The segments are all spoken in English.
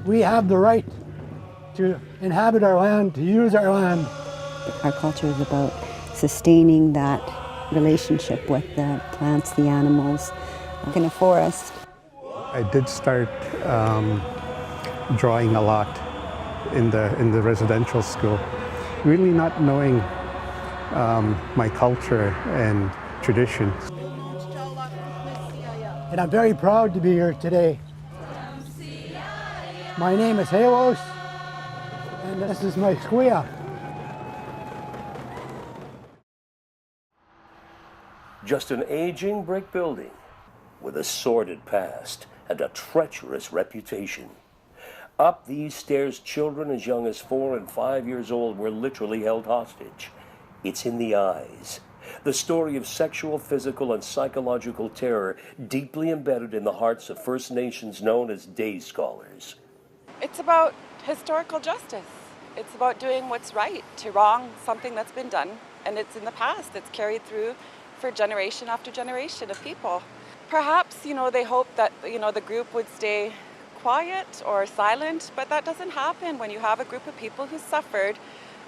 we have the right to inhabit our land, to use our land. Our culture is about sustaining that relationship with the plants, the animals, in a forest. I did start drawing a lot in the residential school, really not knowing my culture and traditions. And I'm very proud to be here today. My name is Halos, and this is my squia. Just an aging brick building with a sordid past and a treacherous reputation. Up these stairs, children as young as 4 and 5 years old were literally held hostage. It's in the eyes. The story of sexual, physical, and psychological terror deeply embedded in the hearts of First Nations known as day scholars. It's about historical justice. It's about doing what's right to wrong something that's been done, and it's in the past. It's carried through for generation after generation of people. Perhaps, they hope that, the group would stay quiet or silent, but that doesn't happen when you have a group of people who suffered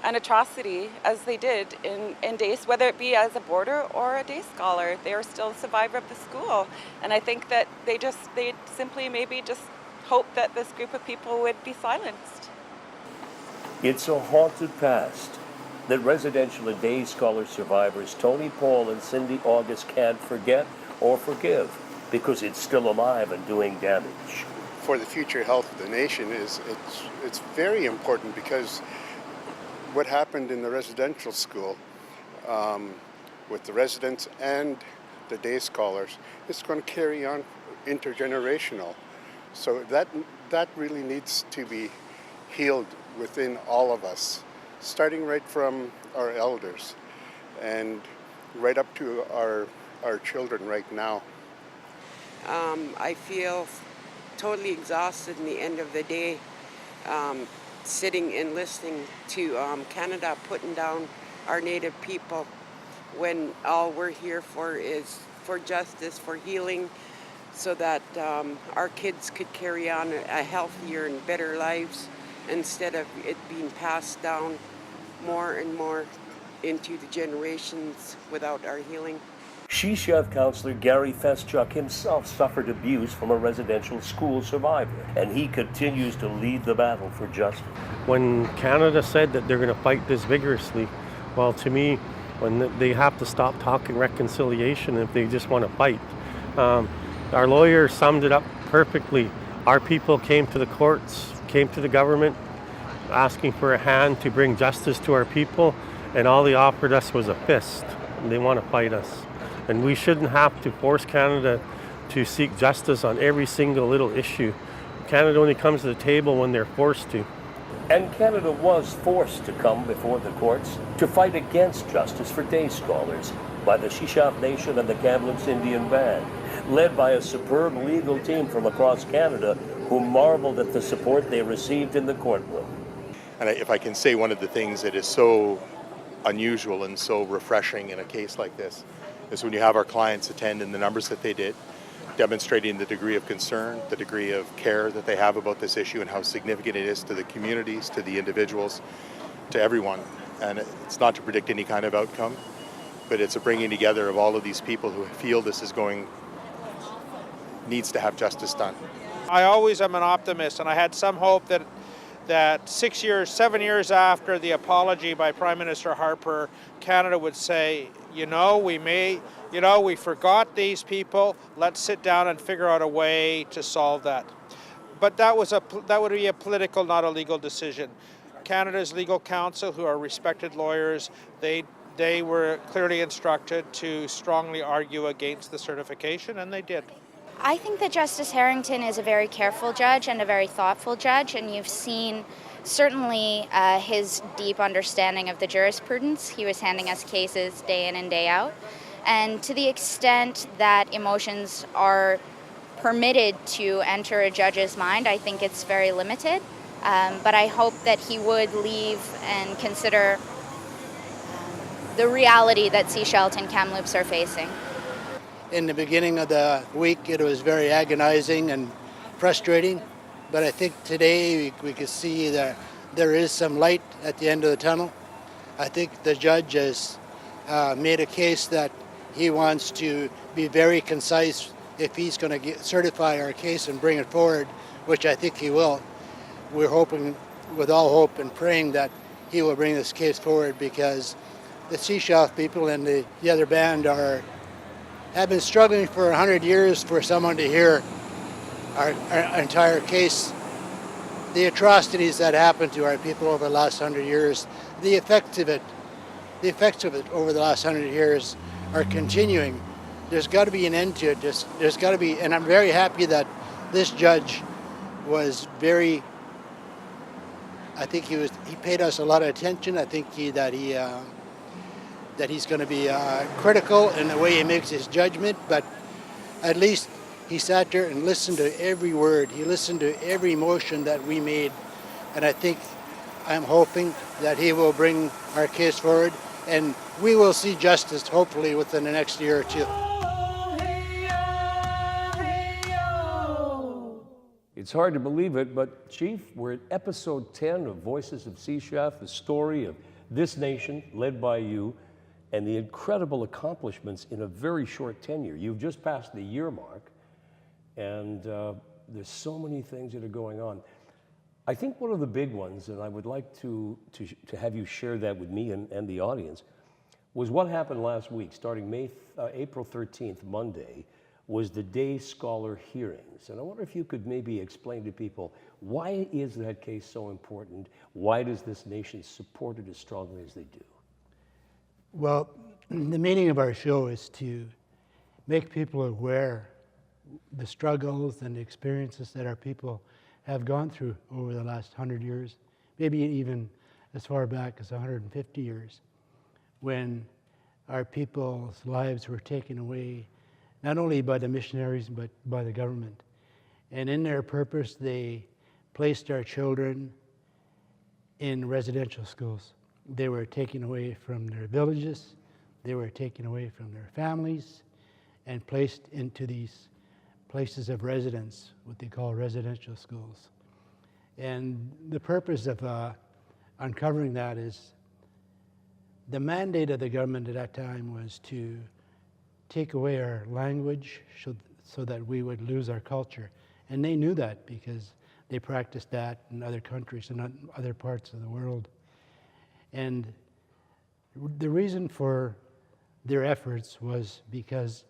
an atrocity as they did in days, whether it be as a boarder or a day scholar. They are still a survivor of the school. And I think that they simply maybe just hope that this group of people would be silenced. It's a haunted past that residential and day scholar survivors Tony Paul and Cindy August can't forget or forgive because it's still alive and doing damage. For the future health of the nation, it's very important, because what happened in the residential school with the residents and the day scholars, it's going to carry on intergenerational. So that really needs to be healed within all of us, starting right from our elders and right up to our children right now. I feel totally exhausted in the end of the day, sitting and listening to Canada putting down our Native people, when all we're here for is for justice, for healing, so that our kids could carry on a healthier and better lives, instead of it being passed down more and more into the generations without our healing. Shishalh counselor Gary Feschuk himself suffered abuse from a residential school survivor, and he continues to lead the battle for justice. When Canada said that they're going to fight this vigorously, well, to me, when they have to stop talking reconciliation if they just want to fight. Our lawyer summed it up perfectly. Our people came to the courts, came to the government, asking for a hand to bring justice to our people, and all they offered us was a fist. They want to fight us. And we shouldn't have to force Canada to seek justice on every single little issue. Canada only comes to the table when they're forced to. And Canada was forced to come before the courts to fight against justice for day scholars by the Shishalh Nation and the Kamloops Indian Band, led by a superb legal team from across Canada who marveled at the support they received in the courtroom. And if I can say, one of the things that is so unusual and so refreshing in a case like this is when you have our clients attend in the numbers that they did, demonstrating the degree of concern, the degree of care that they have about this issue, and how significant it is to the communities, to the individuals, to everyone. And it's not to predict any kind of outcome, but it's a bringing together of all of these people who feel this is needs to have justice done. I always am an optimist, and I had some hope that 7 years after the apology by Prime Minister Harper, Canada would say, we forgot these people, let's sit down and figure out a way to solve that. But that would be a political, not a legal decision. Canada's legal counsel, who are respected lawyers, they were clearly instructed to strongly argue against the certification, and they did. I think that Justice Harrington is a very careful judge and a very thoughtful judge, and you've seen certainly his deep understanding of the jurisprudence. He was handing us cases day in and day out. And to the extent that emotions are permitted to enter a judge's mind, I think it's very limited. But I hope that he would leave and consider the reality that Shishalh and Kamloops are facing. In the beginning of the week, it was very agonizing and frustrating. But I think today we could see that there is some light at the end of the tunnel. I think the judge has made a case that he wants to be very concise if he's going to certify our case and bring it forward, which I think he will. We're hoping, with all hope and praying, that he will bring this case forward, because the shishalh people and the other band have been struggling for 100 years for someone to hear our entire case. The atrocities that happened to our people over the last 100 years, the effects of it over the last 100 years are continuing. There's got to be an end to it. There's got to be, and I'm very happy that this judge was very, I think he paid us a lot of attention. I think that he's going to be critical in the way he makes his judgment, but at least he sat there and listened to every word. He listened to every motion that we made, and I'm hoping that he will bring our case forward, and we will see justice hopefully within the next year or two. It's hard to believe it, but Chief, we're at episode 10 of Voices of shishalh, the story of this nation led by you and the incredible accomplishments in a very short tenure. You've just passed the year mark, and there's so many things that are going on. I think one of the big ones, and I would like to have you share that with me and the audience, was what happened last week, starting April 13th, Monday, was the Day Scholar hearings. And I wonder if you could maybe explain to people, why is that case so important? Why does this nation support it as strongly as they do? Well, the meaning of our show is to make people aware the struggles and the experiences that our people have gone through over the last 100 years, maybe even as far back as 150 years, when our people's lives were taken away, not only by the missionaries, but by the government. And in their purpose, they placed our children in residential schools. They were taken away from their villages, they were taken away from their families, and placed into these places of residence, what they call residential schools. And the purpose of uncovering that is, the mandate of the government at that time was to take away our language so that we would lose our culture. And they knew that because they practiced that in other countries and other parts of the world. And the reason for their efforts was because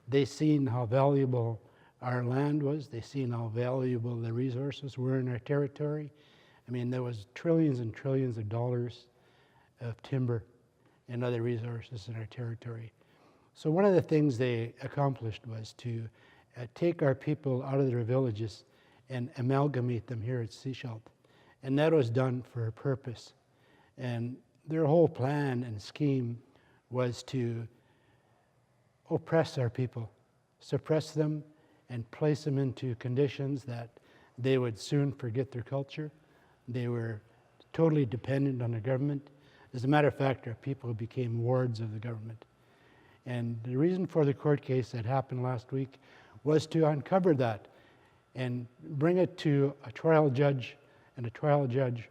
they seen how valuable our land was. They seen how valuable the resources were in our territory. I mean, there was trillions and trillions of dollars of timber and other resources in our territory. So one of the things they accomplished was to take our people out of their villages and amalgamate them here at Shishalh. And that was done for a purpose. And their whole plan and scheme was to oppress our people, suppress them, and place them into conditions that they would soon forget their culture. They were totally dependent on the government. As a matter of fact, our people became wards of the government. And the reason for the court case that happened last week was to uncover that and bring it to a trial judge, and a trial judge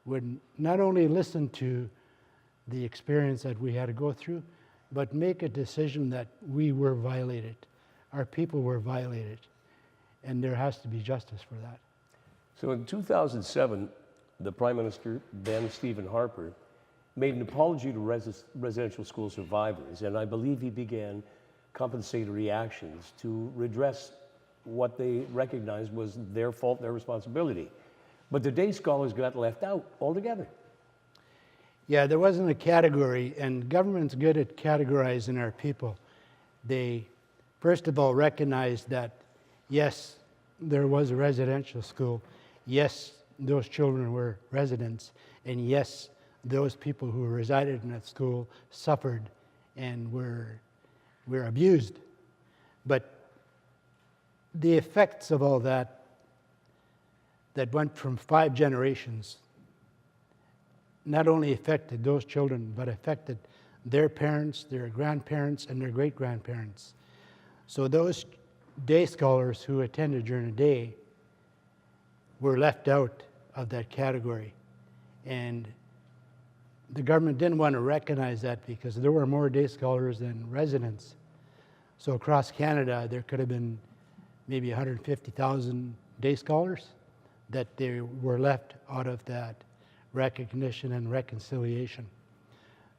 would not only listen to the experience that we had to go through, but make a decision that we were violated. Our people were violated, and there has to be justice for that. So in 2007, the Prime Minister, then Stephen Harper, made an apology to residential school survivors, and I believe he began compensatory actions to redress what they recognized was their fault, their responsibility. But the day scholars got left out altogether. Yeah, there wasn't a category, and government's good at categorizing our people. They, first of all, recognized that, yes, there was a residential school, yes, those children were residents, and yes, those people who resided in that school suffered and were abused. But the effects of all that went from 5 generations not only affected those children, but affected their parents, their grandparents, and their great-grandparents. So those day scholars who attended during the day were left out of that category. And the government didn't want to recognize that because there were more day scholars than residents. So across Canada, there could have been maybe 150,000 day scholars that they were left out of that recognition and reconciliation.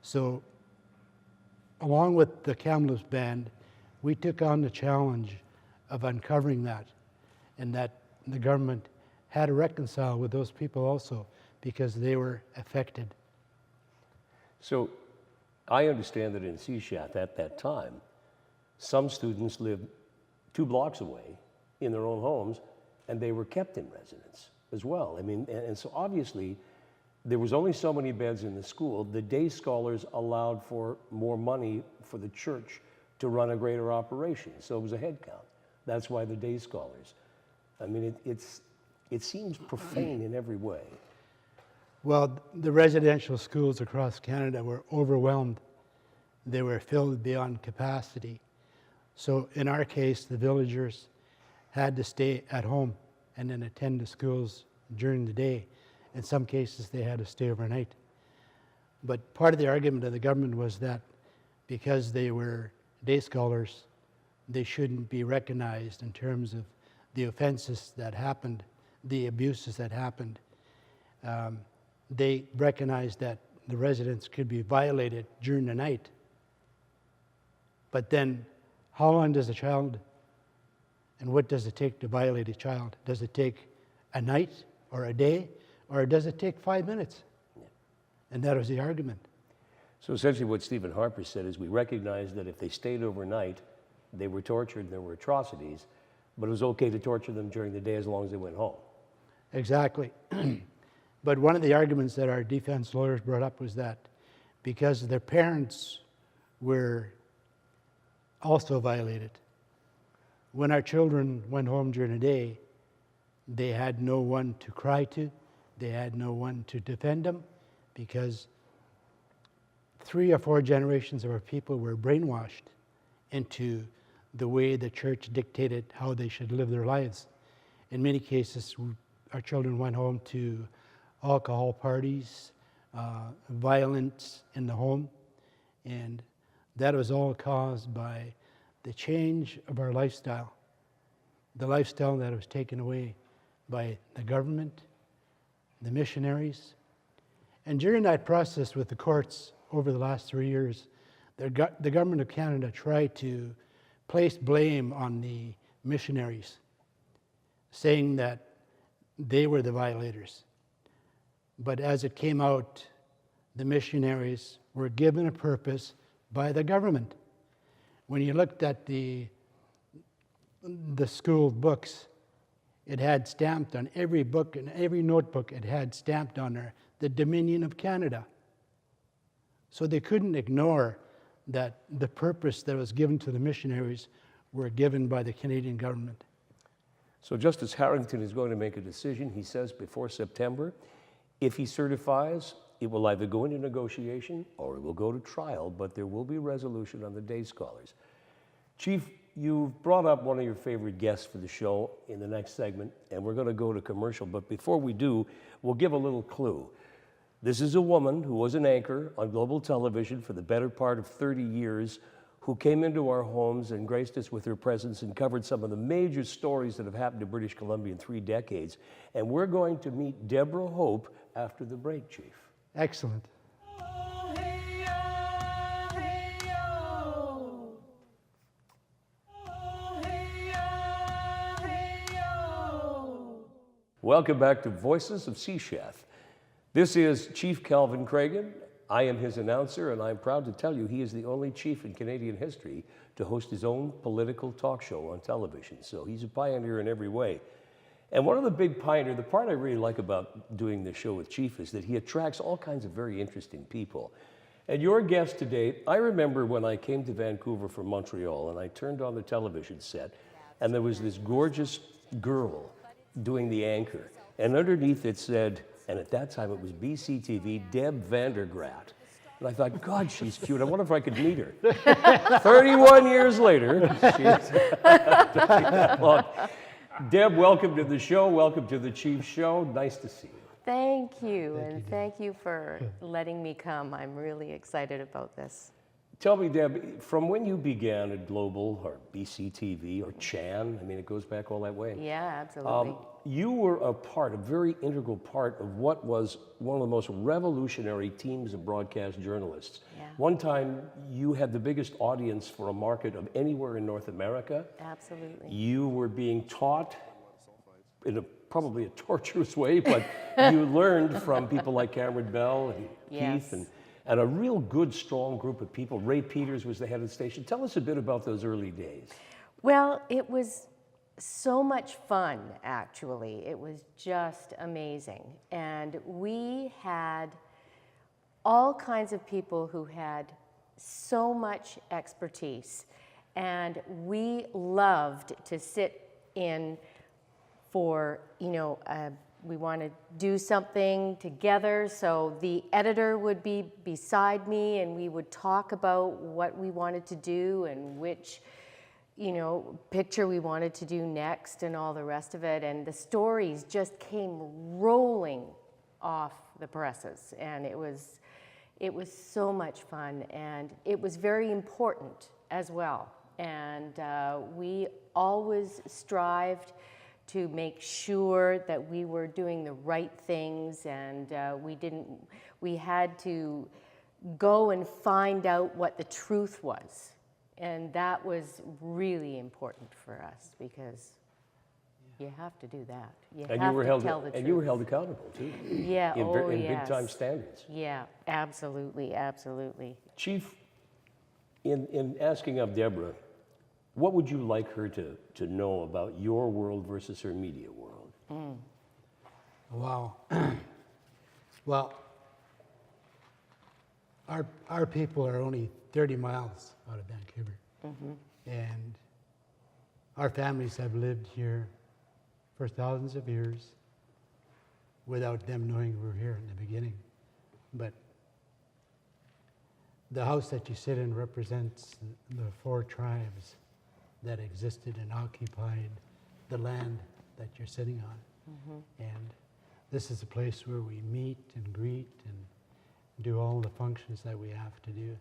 So along with the Kamloops Band, we took on the challenge of uncovering that, and that the government had to reconcile with those people also because they were affected. So I understand that in shishalh at that time, some students lived 2 blocks away in their own homes, and they were kept in residence as well. I mean, and so obviously, there was only so many beds in the school. The day scholars allowed for more money for the church to run a greater operation. So it was a head count. That's why the day scholars. I mean, it seems profane in every way. Well, the residential schools across Canada were overwhelmed. They were filled beyond capacity. So in our case, the villagers had to stay at home and then attend the schools during the day. In some cases, they had to stay overnight. But part of the argument of the government was that because they were day scholars, they shouldn't be recognized in terms of the offenses that happened, the abuses that happened. They recognized that the residents could be violated during the night. But then, how long does a child, and what does it take to violate a child? Does it take a night or a day, or does it take 5 minutes? Yeah. And that was the argument. So essentially what Stephen Harper said is we recognized that if they stayed overnight, they were tortured, there were atrocities, but it was okay to torture them during the day as long as they went home. Exactly. But one of the arguments that our defense lawyers brought up was that because their parents were also violated, when our children went home during the day, they had no one to cry to, they had no one to defend them, because 3 or 4 generations of our people were brainwashed into the way the church dictated how they should live their lives. In many cases, our children went home to alcohol parties, violence in the home, and that was all caused by the change of our lifestyle, the lifestyle that was taken away by the government, the missionaries. And during that process with the courts over the last 3 years, the government of Canada tried to place blame on the missionaries, saying that they were the violators. But as it came out, the missionaries were given a purpose by the government. When you looked at the school books, it had stamped on every book and every notebook, it had stamped on there, the Dominion of Canada. So they couldn't ignore that the purpose that was given to the missionaries were given by the Canadian government. So Justice Harrington is going to make a decision, he says, before September. If he certifies, it will either go into negotiation or it will go to trial, but there will be resolution on the day scholars. Chief, you've brought up one of your favorite guests for the show in the next segment, and we're going to go to commercial. But before we do, we'll give a little clue. This is a woman who was an anchor on global television for the better part of 30 years, who came into our homes and graced us with her presence and covered some of the major stories that have happened to British Columbia in 3 decades. And we're going to meet Deborra Hope after the break, Chief. Excellent. Welcome back to Voices of Shishalh. This is Chief Calvin Craigan. I am his announcer, and I'm proud to tell you he is the only chief in Canadian history to host his own political talk show on television. So he's a pioneer in every way. And one of the big pioneers, the part I really like about doing this show with Chief is that he attracts all kinds of very interesting people. And your guest today, I remember when I came to Vancouver from Montreal and I turned on the television set and there was this gorgeous girl doing the anchor. And underneath it said, and at that time it was BCTV, Deb Vandergraat. And I thought, God, she's cute. I wonder if I could meet her. 31 years later, Deb, welcome to the show. Welcome to the Chief Show. Nice to see you. Thank you, and thank you for letting me come. I'm really excited about this. Tell me, Deb, from when you began at Global or BCTV or Chan, I mean, it goes back all that way. Yeah, absolutely. You were a very integral part of what was one of the most revolutionary teams of broadcast journalists. Yeah. One time, you had the biggest audience for a market of anywhere in North America. Absolutely. You were being taught in probably a torturous way, but you learned from people like Cameron Bell and Yes. Keith and a real good, strong group of people. Ray Peters was the head of the station. Tell us a bit about those early days. Well, it was so much fun, actually. It was just amazing. And we had all kinds of people who had so much expertise. And we loved to sit in for, we want to do something together, so the editor would be beside me and we would talk about what we wanted to do and which, picture we wanted to do next and all the rest of it. And the stories just came rolling off the presses, and it was so much fun, and it was very important as well. And we always strived to make sure that we were doing the right things, and we had to go and find out what the truth was. And that was really important for us, because you have to do that. You have to tell the truth. And you were held accountable too. Yeah, in yes. big time standards. Yeah, absolutely, absolutely. Chief, in asking of Deborah, what would you like her to know about your world versus her media world? Wow. Well, our people are only 30 miles out of Vancouver. And our families have lived here for thousands of years without them knowing we were here in the beginning. But the house that you sit in represents the 4 tribes that existed and occupied the land that you're sitting on. And this is a place where we meet and greet and do all the functions that we have to do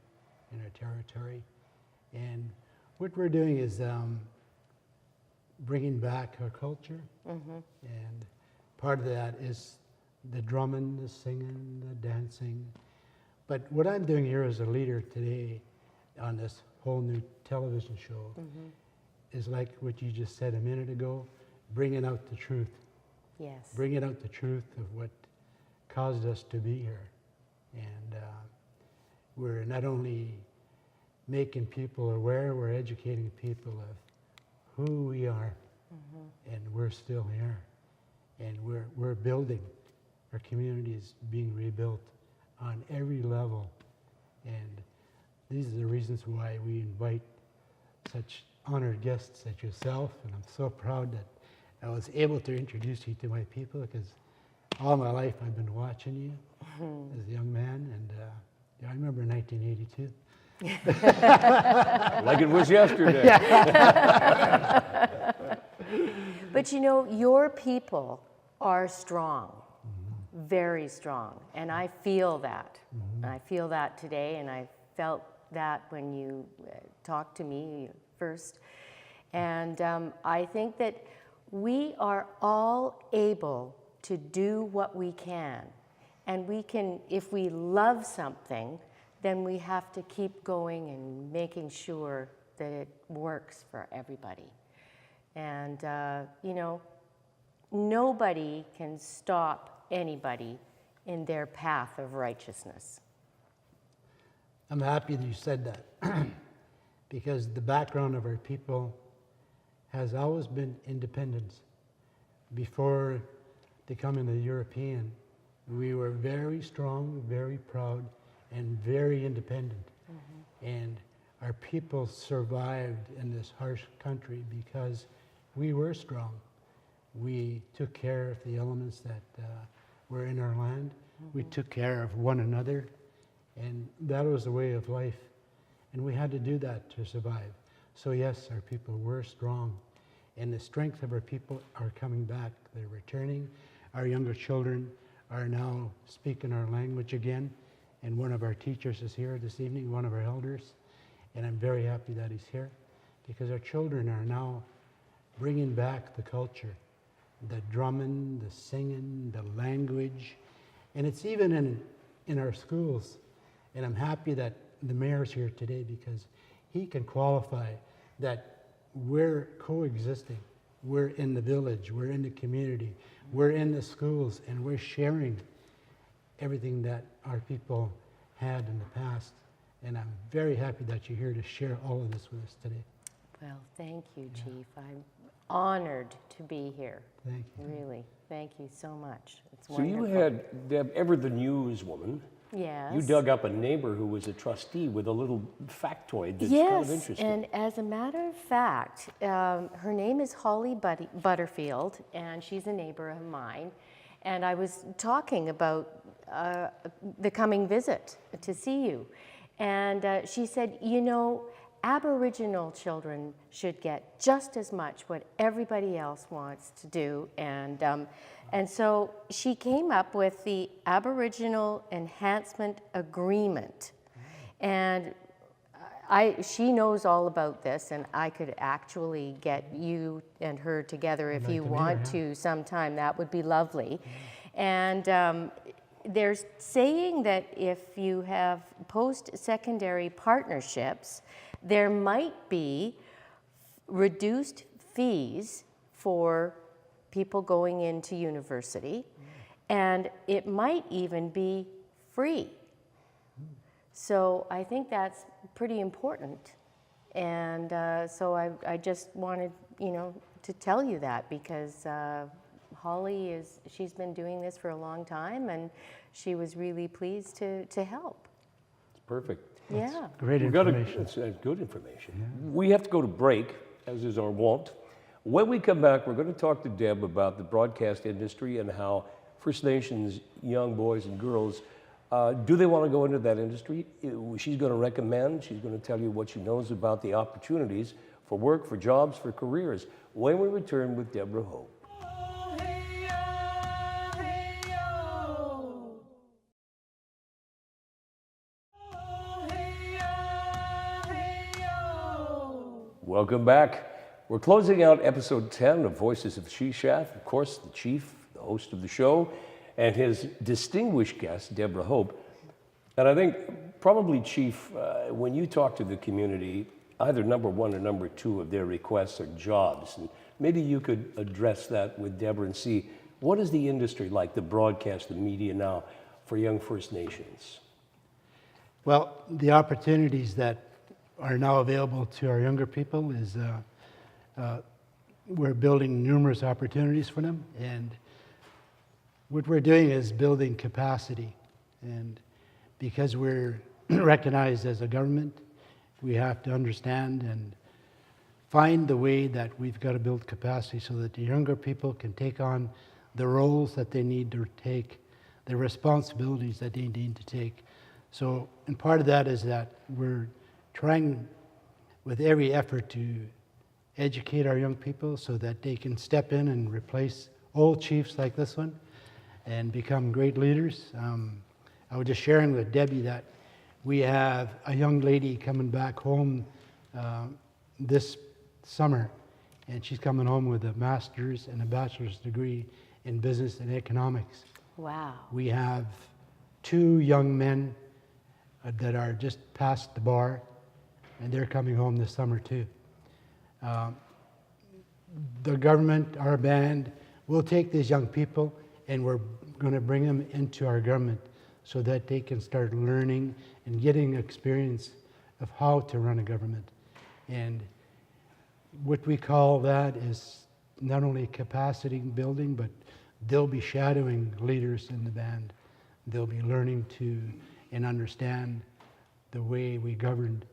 in our territory. And what we're doing is bringing back our culture. And part of that is the drumming, the singing, the dancing. But what I'm doing here as a leader today on this whole new television show is like what you just said a minute ago, bringing out the truth. Yes. Bringing out the truth of what caused us to be here. And we're not only making people aware, we're educating people of who we are, and we're still here. And we're building. Our community is being rebuilt on every level. And these are the reasons why we invite such honored guests like yourself, and I'm so proud that I was able to introduce you to my people, because all my life I've been watching you as a young man, and I remember 1982. Like it was yesterday. But your people are strong, very strong, and I feel that. I feel that today, and I felt that when you talked to me first. And I think that we are all able to do what we can. And we can, if we love something, then we have to keep going and making sure that it works for everybody. And, nobody can stop anybody in their path of righteousness. I'm happy that you said that, because the background of our people has always been independence. Before becoming a European, we were very strong, very proud, and very independent. And our people survived in this harsh country because we were strong. We took care of the elements that were in our land. We took care of one another, and that was the way of life. And we had to do that to survive. So yes, our people were strong. and the strength of our people are coming back. They're returning. Our younger children are now speaking our language again, and one of our teachers is here this evening, one of our elders, and I'm very happy that he's here, because our children are now bringing back the culture, the drumming, the singing, the language, and it's even in our schools. And I'm happy that the mayor's here today, because he can qualify that we're coexisting. We're in the village, we're in the community, we're in the schools, and we're sharing everything that our people had in the past. And I'm very happy that you're here to share all of this with us today. Well, thank you, Chief. I'm honored to be here. Thank you. Really, thank you so much. It's So wonderful. you had, Deb, ever the newswoman. Yes. You dug up a neighbor who was a trustee with a little factoid that's kind of interesting. And as a matter of fact, her name is Holly Butterfield, and she's a neighbor of mine. And I was talking about the coming visit to see you. And she said, you know, Aboriginal children should get just as much what everybody else wants to do. And so she came up with the Aboriginal Enhancement Agreement. And she knows all about this, and I could actually get you and her together if you want to sometime. That would be lovely. And they're saying that if you have post-secondary partnerships, there might be reduced fees for people going into university, and it might even be free. So I think that's pretty important. And so I just wanted, you know, to tell you that, because Holly she's been doing this for a long time, and she was really pleased to help. It's perfect. Yeah. Great information. That's good information. Yeah. We have to go to break, as is our wont. When we come back, we're going to talk to Deb about the broadcast industry and how First Nations young boys and girls, do they want to go into that industry? She's going to recommend, she's going to tell you what she knows about the opportunities for work, for jobs, for careers, when we return with Deborah Hope. Welcome back. We're closing out episode 10 of Voices of Shishalh. Of course, the chief, the host of the show, and his distinguished guest, Deborah Hope. And I think probably, Chief, when you talk to the community, either number one or number two of their requests are jobs. And maybe you could address that with Deborah and see, what is the industry like, the broadcast, the media now, for young First Nations? Well, the opportunities that are now available to our younger people is we're building numerous opportunities for them, and what we're doing is building capacity. And because we're recognized as a government, we have to understand and find the way that we've got to build capacity so that the younger people can take on the roles that they need to take, the responsibilities that they need to take. So, and part of that is that we're trying with every effort to educate our young people so that they can step in and replace old chiefs like this one and become great leaders. I was just sharing with Debbie that we have a young lady coming back home this summer, and she's coming home with a master's and a bachelor's degree in business and economics. Wow. We have 2 young men that are just past the bar, and they're coming home this summer too. The government, our band, will take these young people, and we're going to bring them into our government so that they can start learning and getting experience of how to run a government. And what we call that is not only capacity building, but they'll be shadowing leaders in the band. They'll be learning to and understand the way we governed.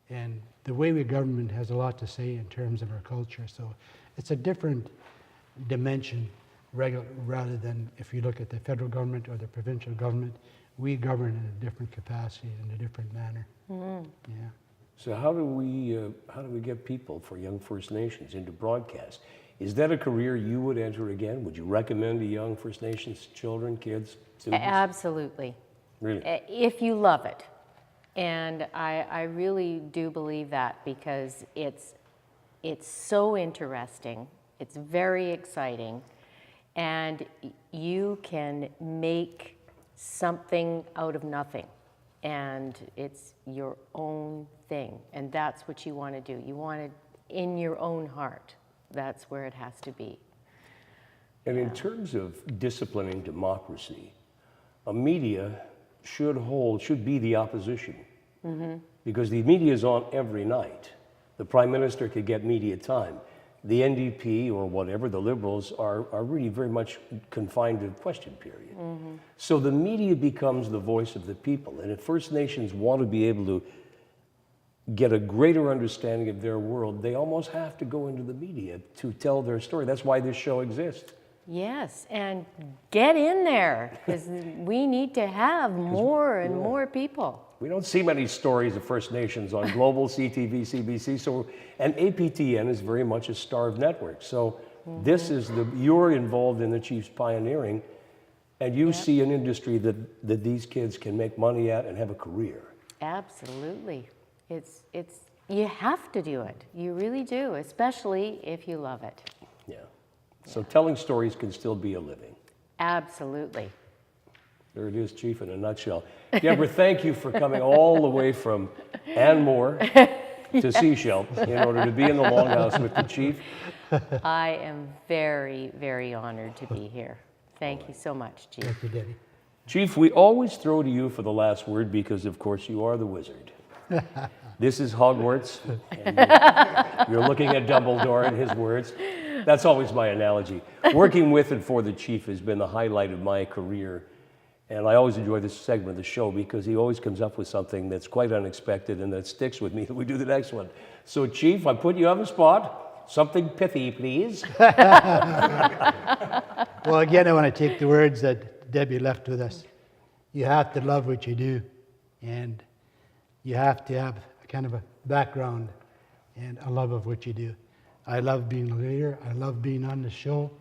And the way we govern has a lot to say in terms of our culture. So it's a different dimension rather than if you look at the federal government or the provincial government, we govern in a different capacity, in a different manner. Mm-hmm. Yeah. So how do we get people for young First Nations into broadcast? Is that a career you would enter again? Would you recommend to young First Nations children, kids, students? Absolutely. Really? If you love it. And I really do believe that, because it's so interesting, it's very exciting, and you can make something out of nothing. And it's your own thing, and that's what you want to do. You want it in your own heart. That's where it has to be. And in terms of disciplining democracy, a media should be the opposition. Because the media is on every night. The Prime Minister could get media time. The NDP or whatever, the Liberals, are really very much confined to the question period. So the media becomes the voice of the people. And if First Nations want to be able to get a greater understanding of their world, they almost have to go into the media to tell their story. That's why this show exists. Yes, and get in there, because we need to have more and more people. We don't see many stories of First Nations on Global, CTV, CBC, and APTN is very much a starved network. So this is you're involved in the Chiefs pioneering, and you see an industry that these kids can make money at and have a career. Absolutely. You have to do it. You really do, especially if you love it. Yeah. So telling stories can still be a living. Absolutely. There it is, Chief, in a nutshell. Deborah, thank you for coming all the way from Anmore to Shishalh in order to be in the Longhouse with the Chief. I am very, very honored to be here. Thank you so much, Chief. Thank you, Debbie. Chief, we always throw to you for the last word because, of course, you are the wizard. This is Hogwarts, and you're looking at Dumbledore and his words. That's always my analogy. Working with and for the Chief has been the highlight of my career. And I always enjoy this segment of the show because he always comes up with something that's quite unexpected and that sticks with me that we do the next one. So, Chief, I put you on the spot. Something pithy, please. Well, again, I want to take the words that Debbie left with us. You have to love what you do, and you have to have a kind of a background and a love of what you do. I love being a leader. I love being on the show.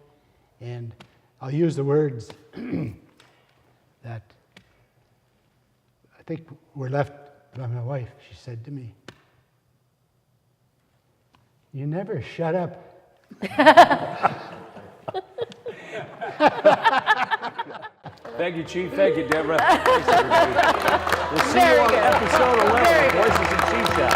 And I'll use the words that I think were left by my wife. She said to me, "You never shut up." Thank you, Chief. Thank you, Deborah. Thanks, everybody. We'll see you on episode 11 of Voices of Chief Chat.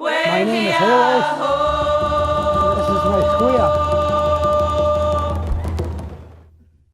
My name is Harold. This is my squeal.